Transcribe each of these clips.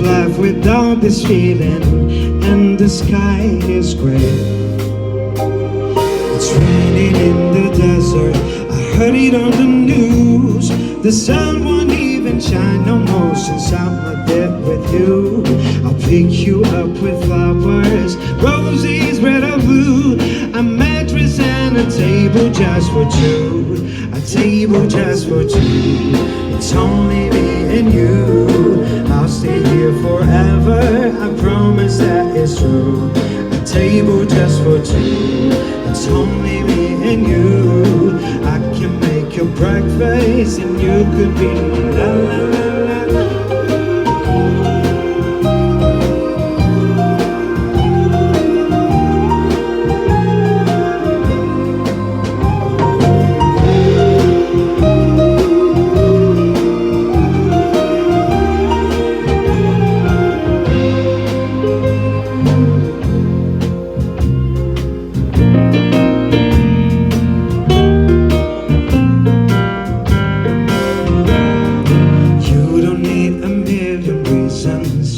life without this feeling, and the sky is gray. It's raining in the desert, I heard it on the news. The sun won't even shine no more since I'm not there with you. I'll pick you up with flowers, roses, red or blue, a mattress and a table just for two, a table just for two. It's only me and you, I'll stay here forever, I promise that it's true. A table just for two, it's only me and you. I can make your breakfast and you could be la la la la la.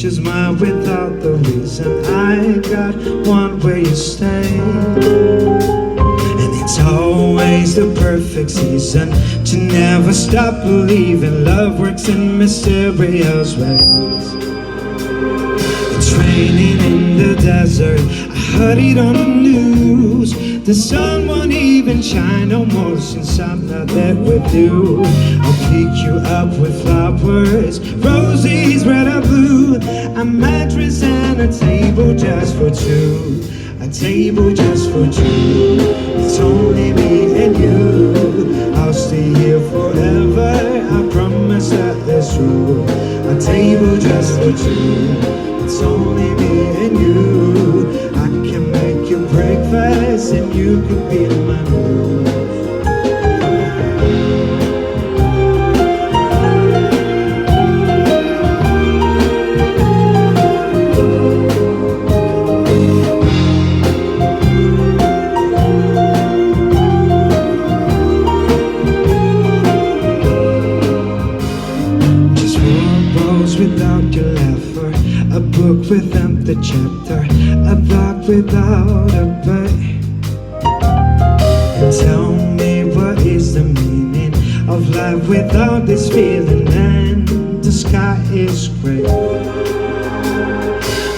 Just smile without the reason. I got one where you stay, and it's always the perfect season to never stop believing love works in mysterious ways. It's raining in the desert, I heard it on the news. The sun won't even shine no more since I'm not there with you. I'll pick you up with flowers, roses, red or blue, a mattress and a table just for two, a table just for two. It's only me and you, I'll stay here forever, I promise that it's true. A table just for two, it's only me and you. I can make you breakfast and you could be my moon. Without your laughter, a book with empty chapter, a thought without a break. And tell me what is the meaning of life without this feeling, and the sky is gray.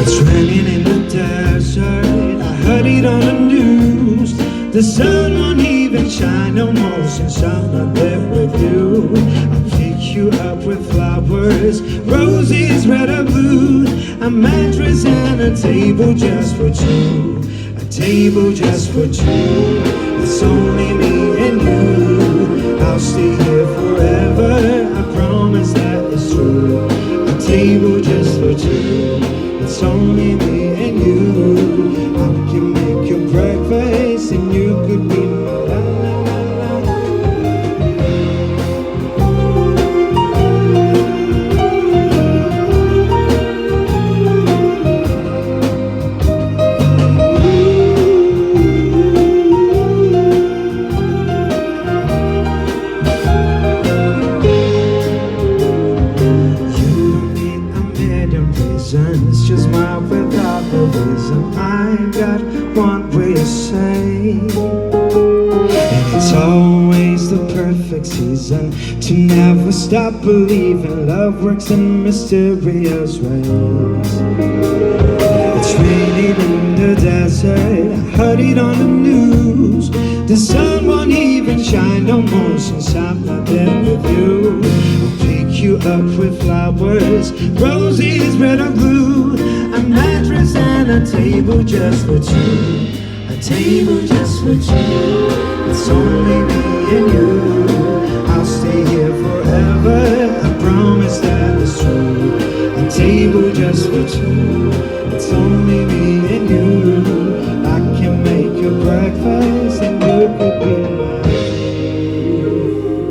It's raining in the desert, I heard it on the news. The sun won't even shine no more since I'm not there with you. I'll pick you up with flowers, roses, red or blue, a mattress and a table just for two, a table just for two. It's only me and you, I'll stay here forever, I promise that it's true. A table just for two, it's only me and you. I can make your breakfast and you could be my la la la la. You don't need a million reasons, just smile without a reason. I got one way to say, and it's always the perfect season to never stop believing love works in mysterious ways. It's raining in the desert, I heard it on the news. The sun won't even shine no more since I'm not there with you. I'll pick you up with flowers, roses, red or blue, a mattress and a table just for two, a table just for two. It's only me and you, I'll stay here forever, I promise that it's true. A table just for two, it's only me and you.